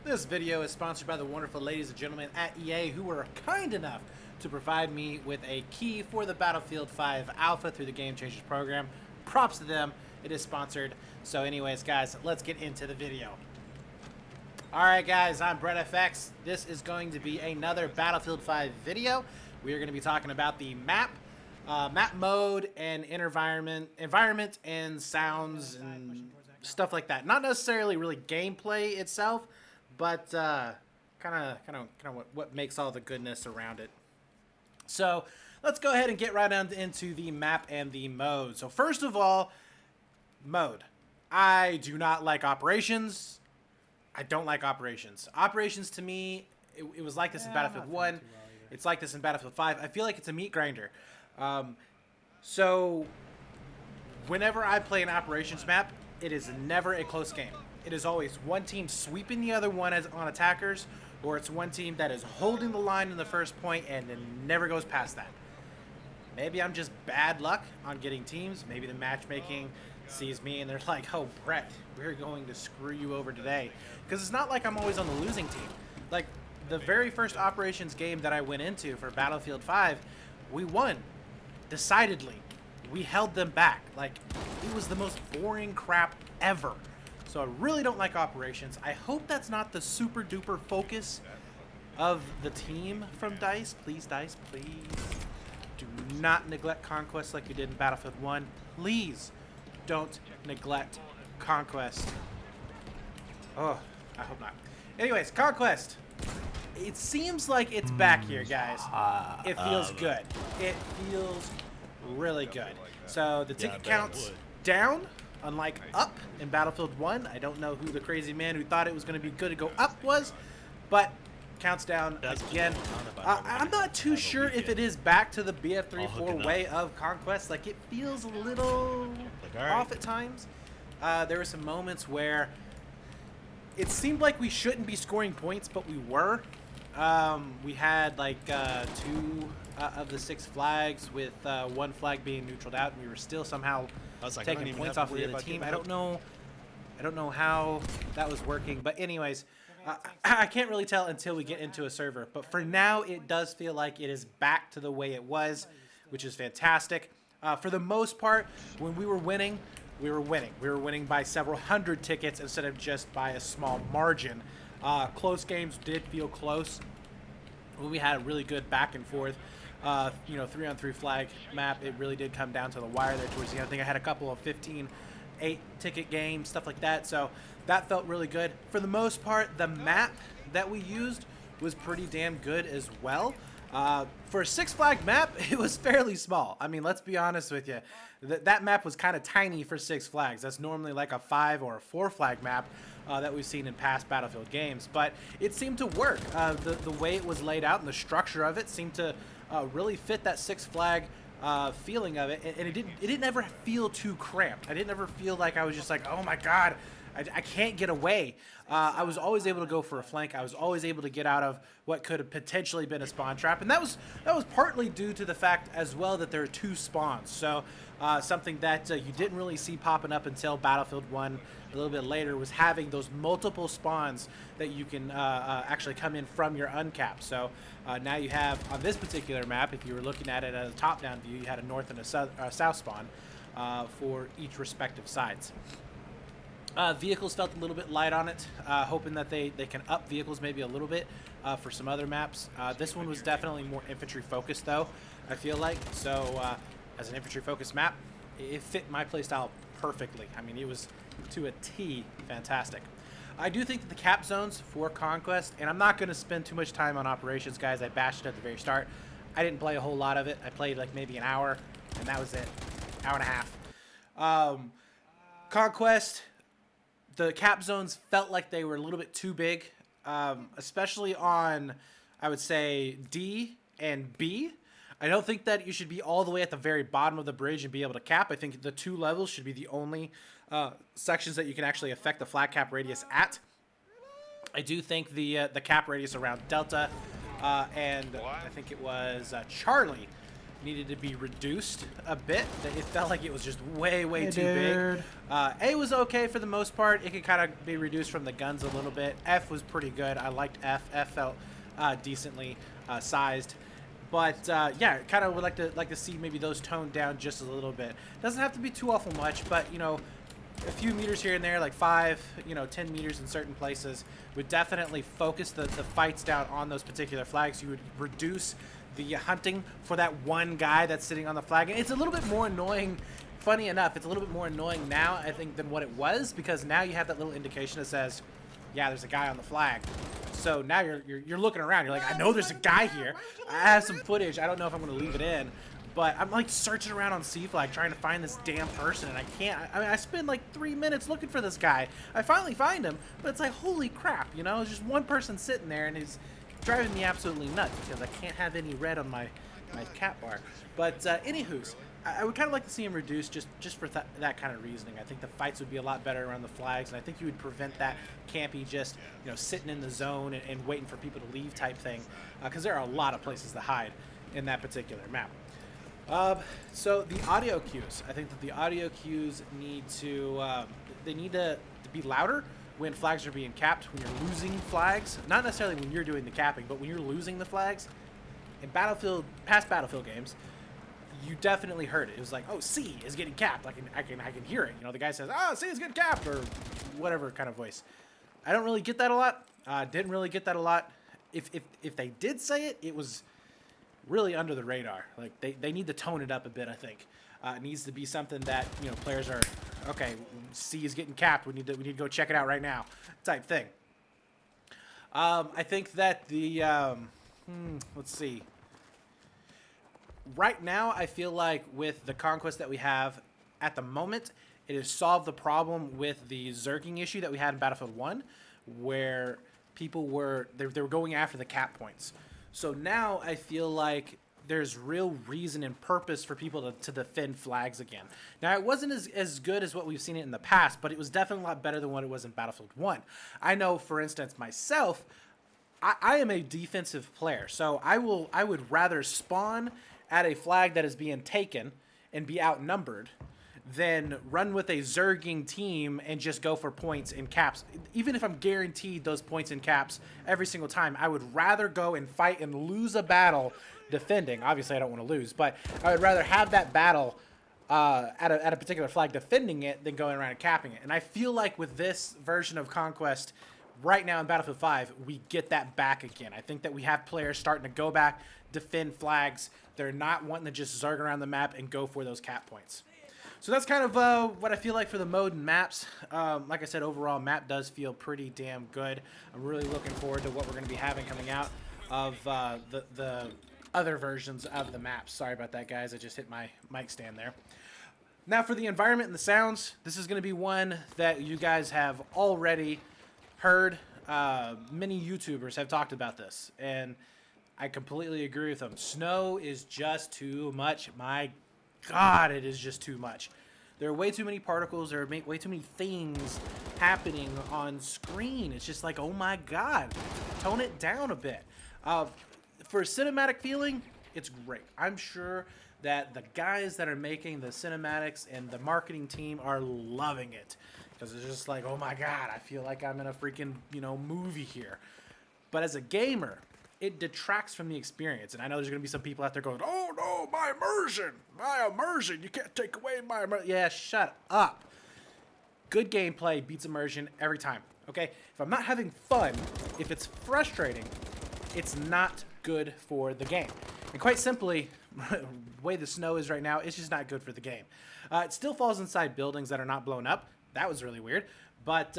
This video is sponsored by the wonderful ladies and gentlemen at EA who were kind enough to provide me with a key for the Battlefield 5 Alpha through the Game Changers program. Props to them. It is sponsored. So anyways, guys, let's get into the video. Alright guys, I'm BrettFX. This is going to be another Battlefield 5 video. We are going to be talking about the map mode and environment and sounds and stuff like that. Not necessarily really gameplay itself, but kind of what makes all the goodness around it. So let's go ahead and get right on into the map and the mode. So first of all, mode. I do not like operations. I don't like operations. Operations to me, it was like this in Battlefield 1. It's like this in Battlefield 5. I feel like it's a meat grinder. So whenever I play an operations map, it is never a close game. It is always one team sweeping the other one on attackers, or it's one team that is holding the line in the first point and then never goes past that. Maybe I'm just bad luck on getting teams. Maybe the matchmaking sees me and they're like, oh, Brett, we're going to screw you over today. Because it's not like I'm always on the losing team. Like, the very first operations game that I went into for Battlefield 5, we won. Decidedly. We held them back. Like, it was the most boring crap ever. So I really don't like operations. I hope that's not the super duper focus of the team from DICE. Please, DICE, please. Do not neglect Conquest like you did in Battlefield 1. Please don't neglect Conquest. Oh, I hope not. Anyways, Conquest. It seems like it's back here, guys. It feels good. It feels really good. So the ticket count's down, unlike up in Battlefield 1. I don't know who the crazy man who thought it was going to be good to go up was, but counts down again. I'm not too sure if it is back to the BF34 way of Conquest. Like, it feels a little off at times. There were some moments where it seemed like we shouldn't be scoring points, but we were. We had like 2 of the 6 flags, with 1 flag being neutraled out, and we were still somehow taking points off the other team. I don't know how that was working, but anyways, I can't really tell until we get into a server. But for now, it does feel like it is back to the way it was, which is fantastic. For the most part, when we were winning, we were winning. We were winning by several hundred tickets instead of just by a small margin. Close games did feel close. We had a really good back and forth. 3-on-3 flag map. It really did come down to the wire there towards the end. I think I had a couple of 15-8 ticket games, stuff like that. So that felt really good. For the most part, the map that we used was pretty damn good as well. For a 6 flag map, it was fairly small. I mean, let's be honest with you. That map was kind of tiny for 6 flags. That's normally like a 5 or a 4 flag map that we've seen in past Battlefield games. But it seemed to work. The way it was laid out and the structure of it seemed to really fit that 6 flag feeling of it. And it didn't ever feel too cramped. I didn't ever feel like I was just like, oh my God, I can't get away. I was always able to go for a flank. I was always able to get out of what could have potentially been a spawn trap, and that was partly due to the fact as well that there are 2 spawns. So something that you didn't really see popping up until Battlefield 1 a little bit later was having those multiple spawns that you can actually come in from your uncap. So now you have, on this particular map, if you were looking at it as a top-down view, you had a north and a south spawn for each respective sides. Vehicles felt a little bit light on it, hoping that they can up vehicles maybe a little bit for some other maps. This one was definitely more infantry focused though, I feel like. So as an infantry focused map, it fit my playstyle perfectly. I mean, it was to a T fantastic. I do think that the cap zones for Conquest, and I'm not going to spend too much time on operations, guys. I bashed it at the very start. I didn't play a whole lot of it. I played like maybe an hour, and that was it. Hour and a half. Conquest, the cap zones felt like they were a little bit too big, especially on, I would say, D and B. I don't think that you should be all the way at the very bottom of the bridge and be able to cap. I think the 2 levels should be the only sections that you can actually affect the flag cap radius at. I do think the cap radius around Delta and I think it was Charlie needed to be reduced a bit. It felt like it was just way Hey, too dude. big. A was okay for the most part. It could kind of be reduced from the guns a little bit. F was pretty good. I liked F. F felt decently sized. But yeah, kind of would like to see maybe those toned down just a little bit. Doesn't have to be too awful much, but you know, a few meters here and there, like 5, 10 meters in certain places, would definitely focus the fights down on those particular flags. You would reduce the hunting for that one guy that's sitting on the flag. And it's a little bit more annoying. Funny enough, it's a little bit more annoying now, I think, than what it was, because now you have that little indication that says, yeah, there's a guy on the flag. So now you're looking around. You're like, I know there's a guy here. I have some footage. I don't know if I'm going to leave it in. But I'm like searching around on C-Flag trying to find this damn person, and I can't. I mean, I spend like 3 minutes looking for this guy. I finally find him, but it's like, holy crap, you know? It's just one person sitting there, and he's driving me absolutely nuts because I can't have any red on my cat bar. But anywho's, I would kind of like to see him reduced just for that kind of reasoning. I think the fights would be a lot better around the flags, and I think you would prevent that campy just sitting in the zone and waiting for people to leave type thing, because there are a lot of places to hide in that particular map. So the audio cues, I think that the audio cues need to they need to be louder when flags are being capped, when you're losing flags, not necessarily when you're doing the capping, but when you're losing the flags. In past Battlefield games, you definitely heard it. It was like, oh, C is getting capped. I can hear it. The guy says, oh, C is getting capped, or whatever kind of voice. I don't really get that a lot. Didn't really get that a lot. If they did say it, it was really under the radar. Like they need to tone it up a bit, I think. It needs to be something that players are, okay, C is getting capped. We need to go check it out right now, type thing. I think that the let's see. Right now, I feel like with the conquest that we have at the moment, it has solved the problem with the zerging issue that we had in Battlefield 1, where people were going after the cap points. So now I feel like there's real reason and purpose for people to defend flags again. Now, it wasn't as good as what we've seen it in the past, but it was definitely a lot better than what it was in Battlefield 1. I know, for instance, myself, I am a defensive player, so I would rather spawn at a flag that is being taken and be outnumbered than run with a zerging team and just go for points and caps. Even if I'm guaranteed those points and caps every single time, I would rather go and fight and lose a battle defending. Obviously, I don't want to lose, but I would rather have that battle at a particular flag defending it than going around and capping it. And I feel like with this version of Conquest right now in Battlefield 5, we get that back again. I think that we have players starting to go back, defend flags. They're not wanting to just zerg around the map and go for those cap points. So that's kind of what I feel like for the mode and maps. Like I said, overall, map does feel pretty damn good. I'm really looking forward to what we're going to be having coming out of the other versions of the maps. Sorry about that, guys. I just hit my mic stand there. Now for the environment and the sounds, this is going to be one that you guys have already heard. Many YouTubers have talked about this, and I completely agree with them. Snow is just too much. My God, it is just too much. There are way too many particles. There are way too many things happening on screen. It's just like, oh my God, tone it down a bit. For cinematic feeling, it's great. I'm sure that the guys that are making the cinematics and the marketing team are loving it, because it's just like, oh my God, I feel like I'm in a freaking movie here. But as a gamer, it detracts from the experience. And I know there's going to be some people out there going, oh no, my immersion, you can't take away my immersion. Yeah, shut up. Good gameplay beats immersion every time, okay? If I'm not having fun, if it's frustrating, it's not good for the game. And quite simply, the way the snow is right now, it's just not good for the game. It still falls inside buildings that are not blown up. That was really weird. But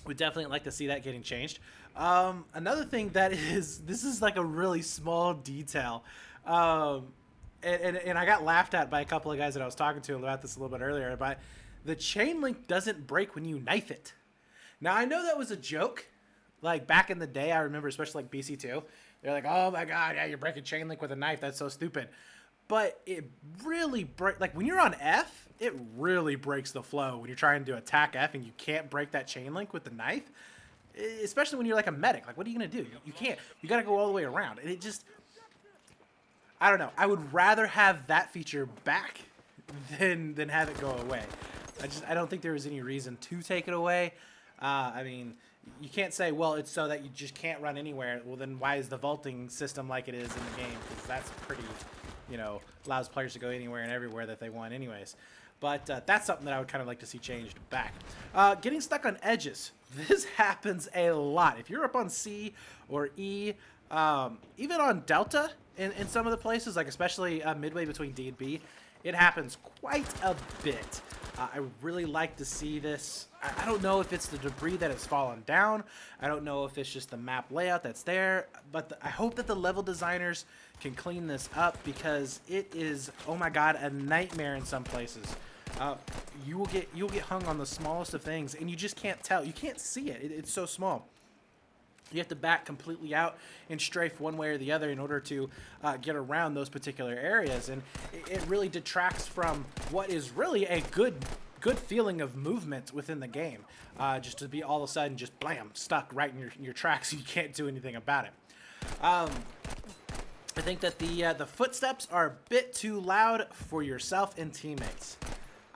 we'd definitely like to see that getting changed. Another thing this is like a really small detail. And I got laughed at by a couple of guys that I was talking to about this a little bit earlier, but the chain link doesn't break when you knife it. Now, I know that was a joke. Like back in the day, I remember, especially like BC2, they're like, oh my God, yeah, you're breaking chain link with a knife. That's so stupid. But it really like when you're on F, it really breaks the flow when you're trying to attack F and you can't break that chain link with the knife. Especially when you're like a medic. Like, what are you going to do? You can't. You got to go all the way around. And it just, I don't know. I would rather have that feature back than have it go away. I don't think there was any reason to take it away. I mean, you can't say, well, it's so that you just can't run anywhere. Well, then why is the vaulting system like it is in the game? Because that's pretty, allows players to go anywhere and everywhere that they want anyways. But that's something that I would kind of like to see changed back. Getting stuck on edges. This happens a lot. If you're up on C or E, even on Delta in some of the places, like especially midway between D and B, it happens quite a bit. I really like to see this. I don't know if it's the debris that has fallen down. I don't know if it's just the map layout that's there. But I hope that the level designers can clean this up, because it is, oh my god, a nightmare in some places. You'll get hung on the smallest of things, and you just can't tell. You can't see it. It's so small. You have to back completely out and strafe one way or the other in order to get around those particular areas, and it really detracts from what is really a good feeling of movement within the game. Just to be all of a sudden just blam, stuck right in your tracks, so you can't do anything about it. I think that the footsteps are a bit too loud for yourself and teammates.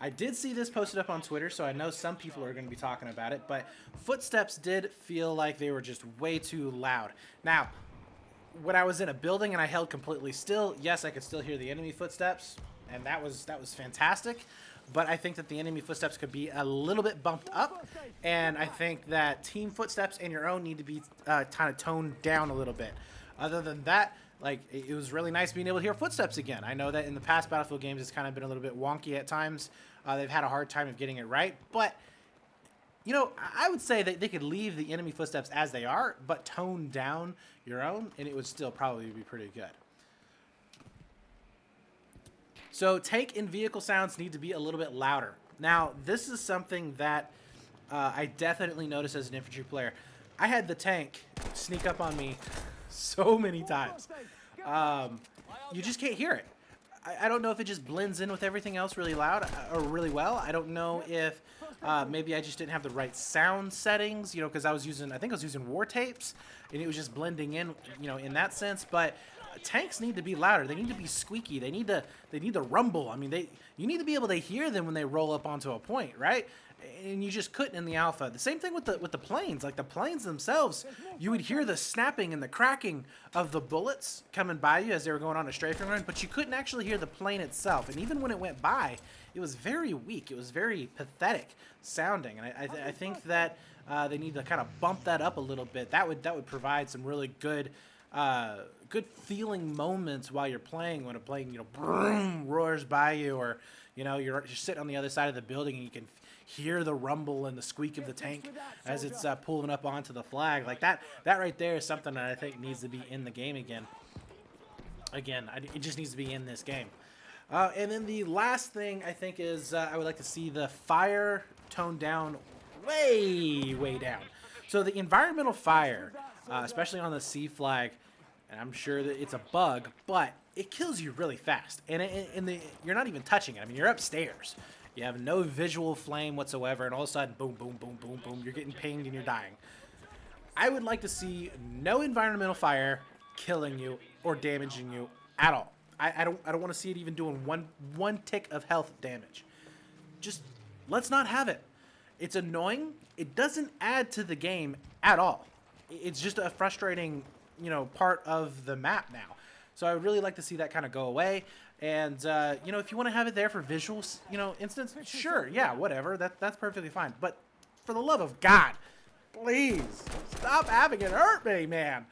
I did see this posted up on Twitter, so I know some people are going to be talking about it, but footsteps did feel like they were just way too loud. Now, when I was in a building and I held completely still, yes, I could still hear the enemy footsteps, and that was fantastic. But I think that the enemy footsteps could be a little bit bumped up, and I think that team footsteps and your own need to be kind of toned down a little bit. Other than that, like, it was really nice being able to hear footsteps again. I know that in the past Battlefield games, it's kind of been a little bit wonky at times. They've had a hard time of getting it right. But, I would say that they could leave the enemy footsteps as they are, but tone down your own, and it would still probably be pretty good. So tank and vehicle sounds need to be a little bit louder. Now, this is something that I definitely noticed as an infantry player. I had the tank sneak up on me so many times. You just can't hear it. I don't know if it just blends in with everything else really loud or really well. I don't know if maybe I just didn't have the right sound settings, because I think I was using war tapes, and it was just blending in, in that sense. But tanks need to be louder. They need to be squeaky. They need to rumble. I mean, you need to be able to hear them when they roll up onto a point, right? And you just couldn't in the alpha. The same thing with the planes. Like the planes themselves, you would hear the snapping and the cracking of the bullets coming by you as they were going on a strafing run, but you couldn't actually hear the plane itself. And even when it went by, it was very weak. It was very pathetic sounding. And I think that they need to kind of bump that up a little bit. That would provide some really good feeling moments while you're playing, when a plane boom, roars by you, or you're sitting on the other side of the building and you can hear the rumble and the squeak of the tank as it's pulling up onto the flag. Like that right there is something that I think needs to be in the game again. It just needs to be in this game. And then the last thing I think is I would like to see the fire toned down way down. So the environmental fire, especially on the C flag, and I'm sure that it's a bug, but it kills you really fast. And you're not even touching it. I mean, you're upstairs. You have no visual flame whatsoever, and all of a sudden, boom, boom, boom, boom, boom, you're getting pinged and you're dying. I would like to see no environmental fire killing you or damaging you at all. I don't want to see it even doing one tick of health damage. Just let's not have it. It's annoying. It doesn't add to the game at all. It's just a frustrating, part of the map now. So I would really like to see that kind of go away. And, if you want to have it there for visuals, instance, sure, yeah, whatever. That's perfectly fine. But for the love of God, please stop having it hurt me, man.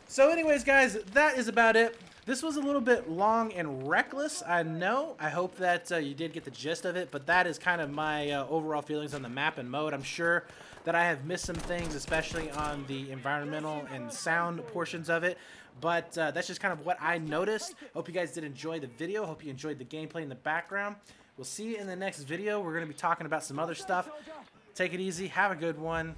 So anyways, guys, that is about it. This was a little bit long and reckless, I know. I hope that you did get the gist of it, but that is kind of my overall feelings on the map and mode. I'm sure that I have missed some things, especially on the environmental and sound portions of it, but that's just kind of what I noticed. Hope you guys did enjoy the video. Hope you enjoyed the gameplay in the background. We'll see you in the next video. We're going to be talking about some other stuff. Take it easy. Have a good one.